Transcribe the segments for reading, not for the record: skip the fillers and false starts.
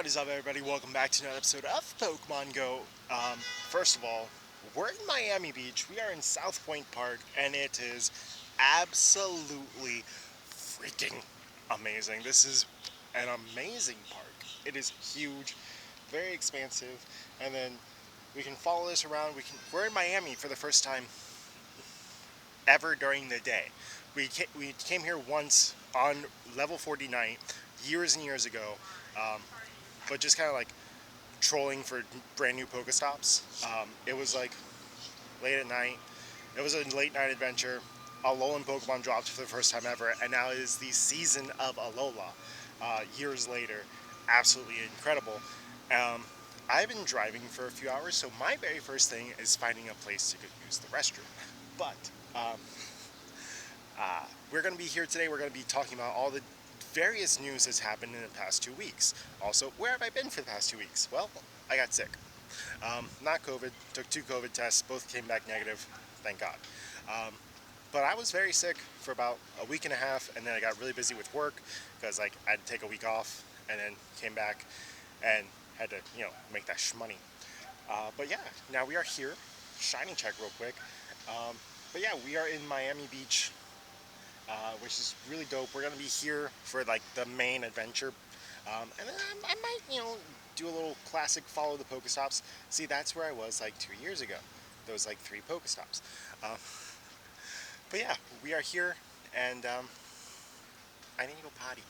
What is up, everybody? Welcome back to another episode of Pokemon Go. First of all, we're in Miami Beach. We are in South Pointe Park, and it is absolutely freaking amazing. This is an amazing park. It is huge, very expansive, and then we can follow this around. We're in Miami for the first time ever during the day. We came here once on level 49 years and years ago. But just kind of like trolling for brand new Pokestops. It was like late at night. It was a late night adventure. Alolan Pokemon dropped for the first time ever, and now it is the season of Alola. Years later, absolutely incredible. I've been driving for a few hours, so my very first thing is finding a place to go use the restroom. But we're going to be here today. We're going to be talking about all the various news that's happened in the past 2 weeks. Also, where have I been for the past 2 weeks? Well, I got sick. Not COVID, took 2 COVID tests, both came back negative, thank God. But I was very sick for about a week and a half, and then I got really busy with work because I had to take a week off, and then came back and had to, make that shmoney. But yeah, now we are here. Shiny check real quick. But yeah, we are in Miami Beach, which is really dope. We're gonna be here for like the main adventure, and then I might, do a little classic follow the Pokestops. See, that's where I was like 2 years ago. Those like 3 Pokestops. But yeah, we are here, and I need to go potty.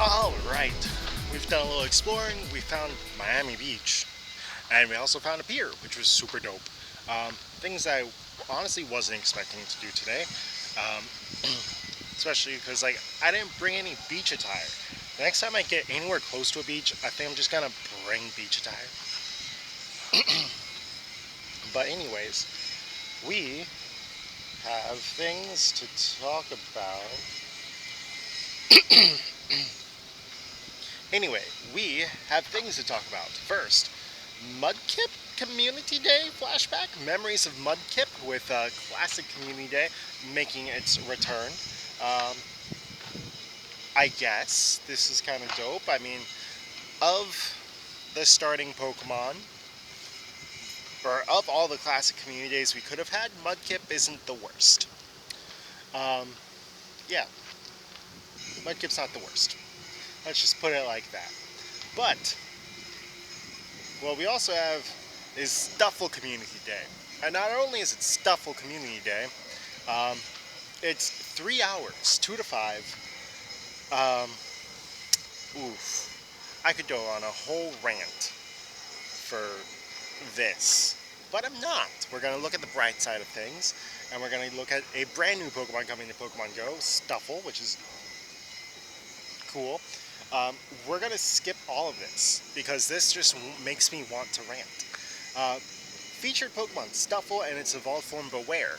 Alright, we've done a little exploring. We found Miami Beach, and we also found a pier, which was super dope. Things I honestly wasn't expecting to do today, especially because I didn't bring any beach attire. The next time I get anywhere close to a beach, I think I'm just gonna bring beach attire. But anyways, we have things to talk about. Anyway, we have things to talk about. First, Mudkip Community Day Flashback. Memories of Mudkip with Classic Community Day making its return. I guess this is kind of dope. I mean, of the starting Pokemon, or of all the Classic Community Days we could have had, Mudkip isn't the worst. Yeah, Mudkip's not the worst. Let's just put it like that. But what we also have is Duffel Community Day. And not only is it Duffel Community Day, it's 3 hours, 2 to 5. I could go on a whole rant for this. but I'm not. We're going to look at the bright side of things, and we're going to look at a brand new Pokemon coming to Pokemon Go, Duffel, which is cool. We're going to skip all of this because this just makes me want to rant. Featured Pokemon, Duffel and its evolved form Beware.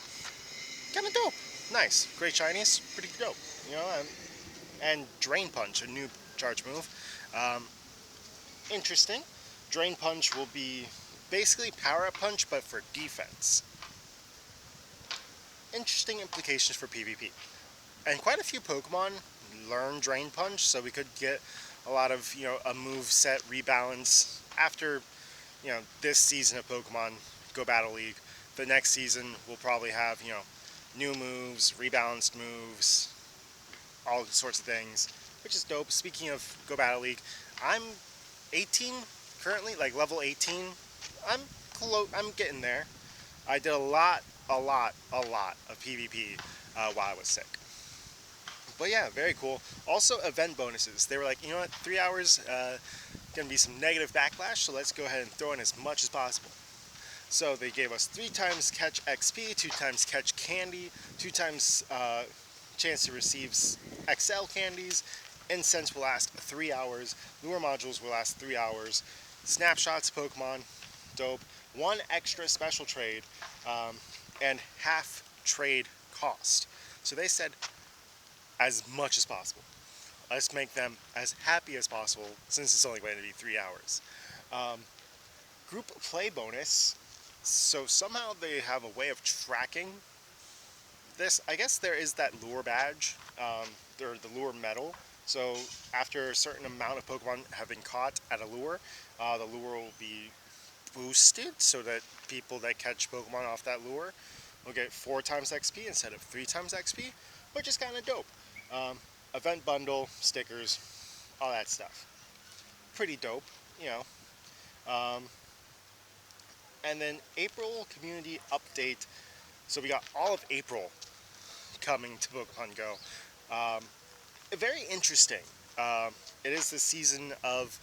Kind of dope. Nice. Great shinies. Pretty dope. You know, and Drain Punch, a new charge move. Um, Interesting. Drain Punch will be basically Power Up Punch, but for defense. Interesting implications for PvP. And quite a few Pokemon learn Drain Punch, so we could get a lot of, a move set rebalance after, this season of Pokemon Go Battle League. The next season we'll probably have, new moves, rebalanced moves, all sorts of things, which is dope. Speaking of Go Battle League, I'm 18 currently, like level 18. I'm getting there. I did a lot of PvP while I was sick. But yeah, very cool. Also, event bonuses. They were like, you know what, 3 hours, gonna be some negative backlash, so let's go ahead and throw in as much as possible. So they gave us 3 times catch XP, 2 times catch candy, 2 times chance to receive XL candies. Incense will last 3 hours. Lure modules will last 3 hours. Snapshots Pokemon, dope. 1 extra special trade, and half trade cost. So they said as much as possible. Let's make them as happy as possible since it's only going to be 3 hours. Group play bonus. So somehow they have a way of tracking this. I guess there is that lure badge, or the lure medal. So after a certain amount of Pokemon have been caught at a lure, the lure will be boosted so that people that catch Pokemon off that lure will get 4 times XP instead of 3 times XP, which is kind of dope. Event bundle, stickers, all that stuff. Pretty dope, you know. And then April community update. So we got all of April coming to Pokemon Go. Very interesting. It is the season of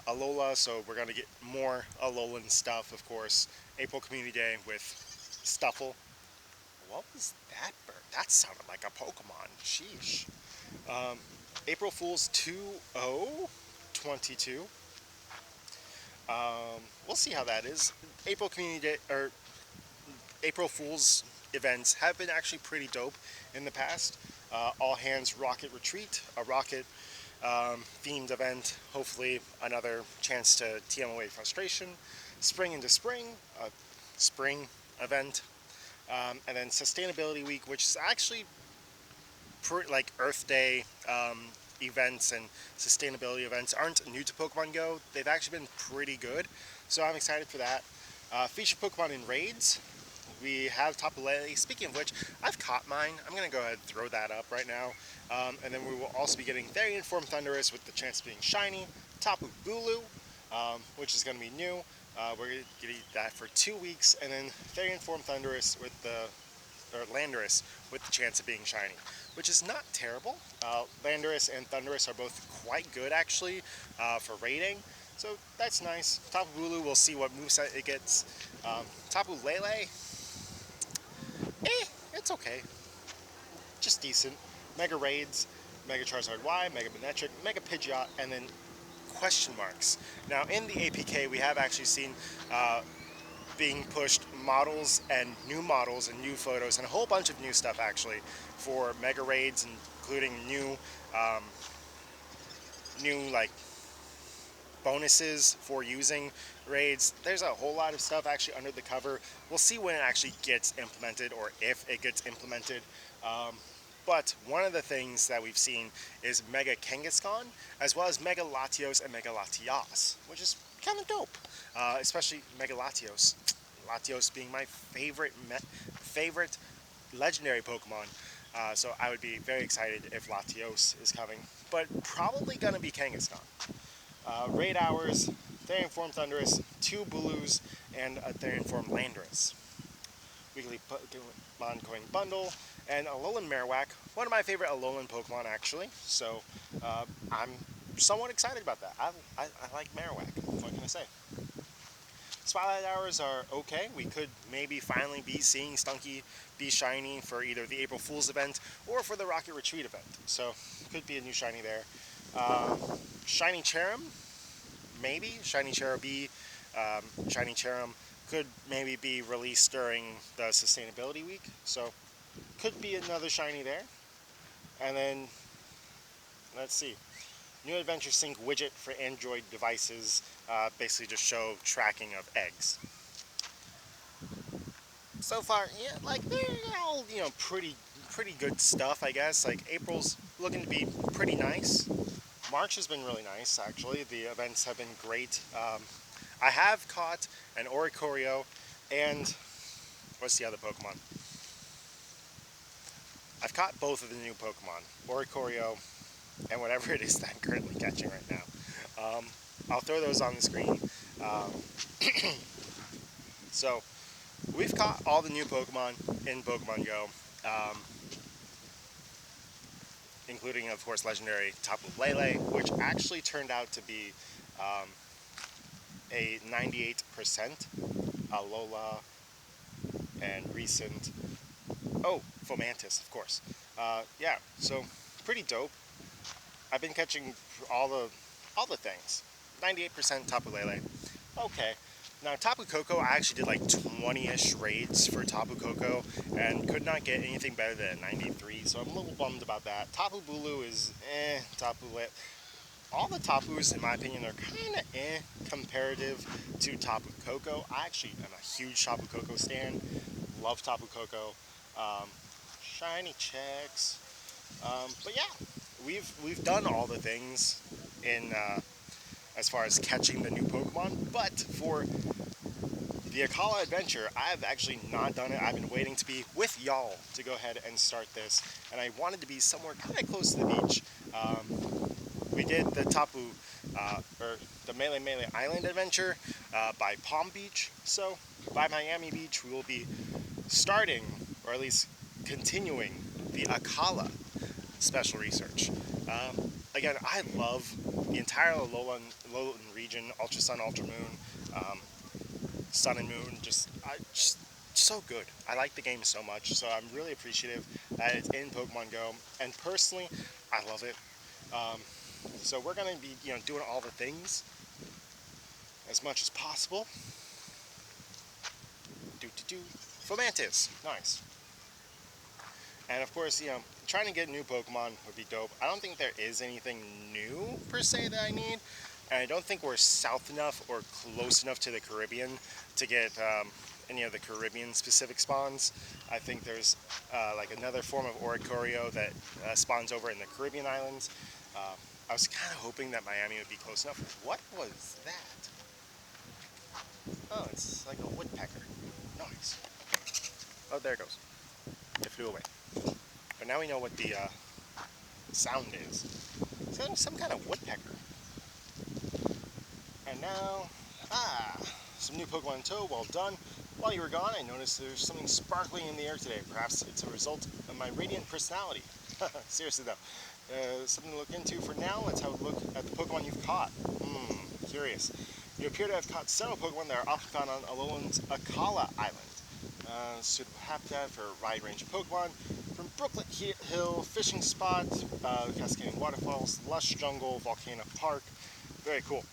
Alola, so we're going to get more Alolan stuff, of course. April Community Day with Stuffle. What was that bird? That sounded like a Pokemon. Sheesh. April Fool's 2022. We'll see how that is. April Community Day, or April Fool's events have been actually pretty dope in the past. All Hands Rocket Retreat, a rocket themed event. Hopefully another chance to TM away frustration. Spring into Spring, a spring event. And then Sustainability Week, which is actually like Earth Day events and sustainability events aren't new to Pokemon Go. They've actually been pretty good, so I'm excited for that. Featured Pokemon in raids. We have Tapu Lele. Speaking of which, I've caught mine. I'm going to go ahead and throw that up right now. And then we will also be getting Very Informed Thundurus with the chance of being shiny. Tapu Bulu, which is going to be new. We're going to get that for 2 weeks. And then Very Informed Thundurus with or Landorus with the chance of being shiny, which is not terrible. Landorus and Thundurus are both quite good, actually, for raiding. So that's nice. Tapu Bulu, we'll see what moveset it gets. Tapu Lele, it's okay. Just decent. Mega Raids, Mega Charizard Y, Mega Manectric, Mega Pidgeot, and then question marks. Now, in the APK, we have actually seen being pushed models and new photos and a whole bunch of new stuff, actually, for Mega Raids, including new like bonuses for using raids. There's a whole lot of stuff actually under the cover. We'll see when it actually gets implemented, or if it gets implemented. But one of the things that we've seen is Mega Kangaskhan, as well as Mega Latios and Mega Latias, which is kind of dope. Especially Mega Latios. Latios being my favorite legendary Pokemon. So I would be very excited if Latios is coming. But probably going to be Kangaskhan. Raid hours, Therian-formed Thundurus, 2 Bulus, and a Therian-formed Landorus. Weekly Pokemon Coin Bundle, and Alolan Marowak, one of my favorite Alolan Pokemon, actually. So I'm somewhat excited about that. I like Marowak. What can I say? Twilight hours are okay. We could maybe finally be seeing Stunky be shiny for either the April Fool's event or for the Rocket Retreat event. So, could be a new shiny there. Shiny Cherim, maybe. Shiny Cherubi, Shiny Cherim could maybe be released during the Sustainability Week. So, could be another shiny there. And then, let's see. New Adventure Sync widget for Android devices, basically just show tracking of eggs. So far, yeah, like they're all, pretty good stuff, I guess. Like April's looking to be pretty nice. March has been really nice, actually. The events have been great. I have caught an Oricorio and what's the other Pokemon? I've caught both of the new Pokemon, Oricorio and whatever it is that I'm currently catching right now. I'll throw those on the screen. So, we've caught all the new Pokemon in Pokemon Go, including, of course, legendary Tapu Lele, which actually turned out to be a 98% Alola and recent, Fomantis, of course. Yeah, so pretty dope. I've been catching all the things. 98% Tapu Lele. Okay. Now, Tapu Koko, I actually did like 20-ish raids for Tapu Koko and could not get anything better than 93, so I'm a little bummed about that. Tapu Bulu is Tapu Lele. All the Tapus, in my opinion, are kind of comparative to Tapu Koko. I actually am a huge Tapu Koko stan. Love Tapu Koko. Shiny checks. But yeah, we've done all the things in as far as catching the new Pokemon, but for the Akala Adventure, I've actually not done it. I've been waiting to be with y'all to go ahead and start this, and I wanted to be somewhere kind of close to the beach. We did the or the Melee Island Adventure by Palm Beach, so by Miami Beach we will be starting, or at least continuing, the Akala special research. Again, I love the entire Alolan region, Ultra Sun, Ultra Moon, Sun and Moon, just so good. I like the game so much, so I'm really appreciative that it's in Pokemon Go, and personally, I love it. So we're going to be, doing all the things as much as possible. Fomantis, nice. And of course, trying to get new Pokemon would be dope. I don't think there is anything new, per se, that I need. And I don't think we're south enough or close enough to the Caribbean to get any of the Caribbean-specific spawns. I think there's like another form of Oricorio that spawns over in the Caribbean islands. I was kind of hoping that Miami would be close enough. What was that? Oh, it's like a woodpecker. Nice. Oh, there it goes. It flew away. But now we know what the sound is. So some kind of woodpecker. And now, some new Pokemon in tow. Well done. While you were gone, I noticed there's something sparkling in the air today. Perhaps it's a result of my radiant personality. Seriously though. Something to look into. For now, let's have a look at the Pokemon you've caught. Curious. You appear to have caught several Pokemon that are often found on Alola's Akala Island. Suitable habitat for a wide range of Pokemon, from Brooklet Hill, Fishing Spot, Cascading Waterfalls, Lush Jungle, Volcano Park. Very cool.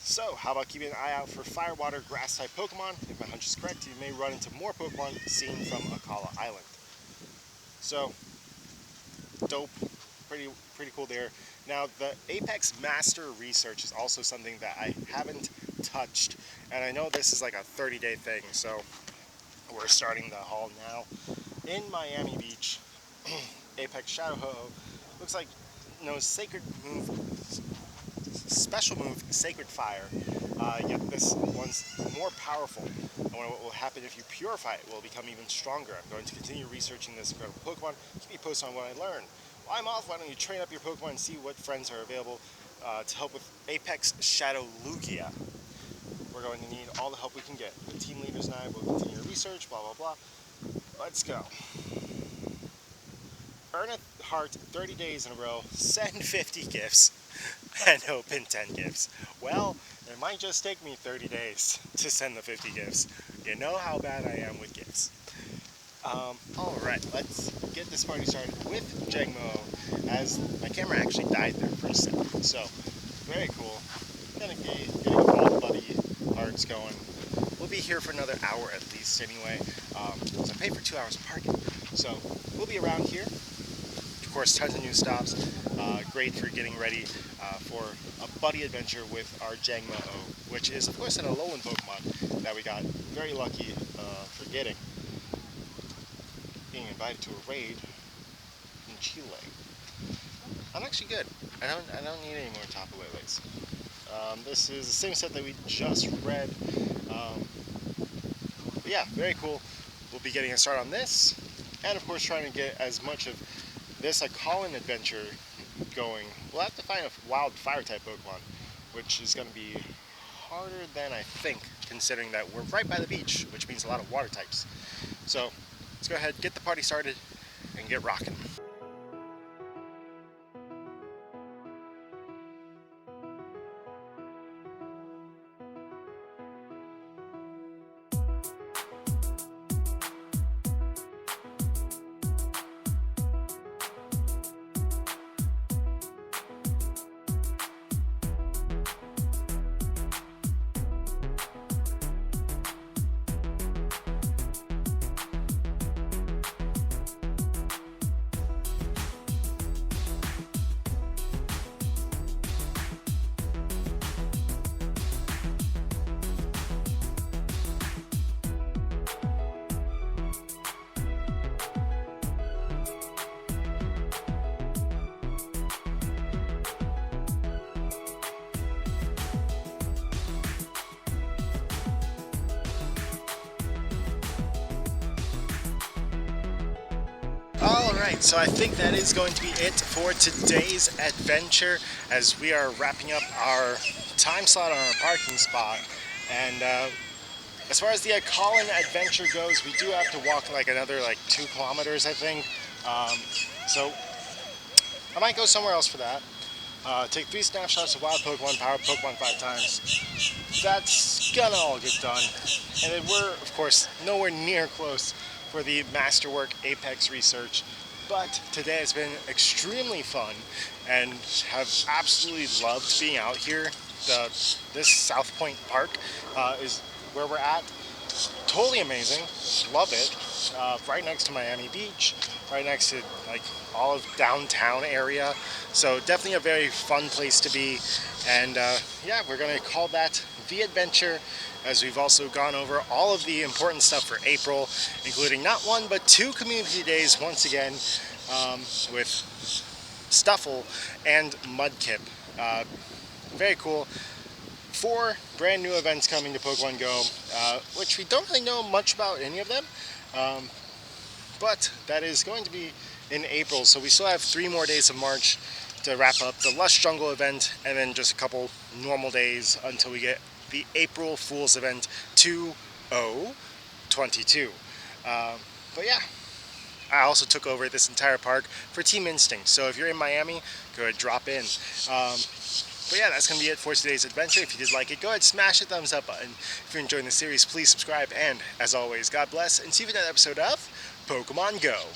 So, how about keeping an eye out for Firewater Grass-type Pokemon? If my hunch is correct, you may run into more Pokemon seen from Akala Island. So, dope. Pretty cool there. Now, the Apex Master Research is also something that I haven't touched, and I know this is like a 30-day thing, so we're starting the haul now. In Miami Beach, Apex Shadow Ho-Oh looks like Sacred Move, special move, Sacred Fire. Yet this one's more powerful. I wonder what will happen if you purify it. Will it become even stronger? I'm going to continue researching this incredible Pokemon. Keep me posted on what I learn. While I'm off, why don't you train up your Pokemon and see what friends are available to help with Apex Shadow Lugia. We're going to need all the help we can get. The team leaders and I will continue research, blah, blah, blah. Let's go. Earn a heart 30 days in a row, send 50 gifts, and open 10 gifts. Well, It might just take me 30 days to send the 50 gifts. You know how bad I am with gifts. Alright, let's get this party started with Jegmo, as my camera actually died there for a second. So, very cool. Gonna get all the buddy parts going. We'll be here for another hour at least anyway. So I paid for 2 hours of parking. So, we'll be around here. Of course, tons of new stops. Great for getting ready for a buddy adventure with our Jegmo, which is of course an Alolan Pokemon that we got very lucky for getting. Being invited to a raid in Chile. I'm actually good. I don't need any more Tapu Leles. This is the same set that we just read. But yeah, very cool. We'll be getting a start on this, and of course trying to get as much of this Akala Island Adventure going. We'll have to find a wild fire type Pokemon, which is going to be harder than I think, considering that we're right by the beach, which means a lot of water types. So let's go ahead, get the party started, and get rocking. Alright, so I think that is going to be it for today's adventure, as we are wrapping up our time slot on our parking spot. And as far as the Akala Island Adventure goes, we do have to walk like another 2 kilometers, I think. So I might go somewhere else for that. Take 3 snapshots of wild Pokemon, power Pokemon 5 times. That's gonna all get done. And then we're, of course, nowhere near close for the Masterwork Apex Research. But today has been extremely fun and have absolutely loved being out here. This South Pointe Park is where we're at. Totally amazing. Love it. Right next to Miami Beach, right next to all of downtown area. So definitely a very fun place to be. And yeah, we're gonna call that the adventure, as we've also gone over all of the important stuff for April, including not 1 but 2 community days once again, with Duffel and Mudkip. Very cool. 4 brand new events coming to Pokemon Go, which we don't really know much about any of them, but that is going to be in April, so we still have 3 more days of March to wrap up the Lush Jungle event, and then just a couple normal days until we get the April Fool's event 2022. But yeah, I also took over this entire park for Team Instinct, so if you're in Miami, go ahead, drop in. But yeah, that's going to be it for today's adventure. If you did like it, go ahead, smash the thumbs up button. If you're enjoying the series, please subscribe, and as always, God bless, and see you in that episode of Pokemon Go.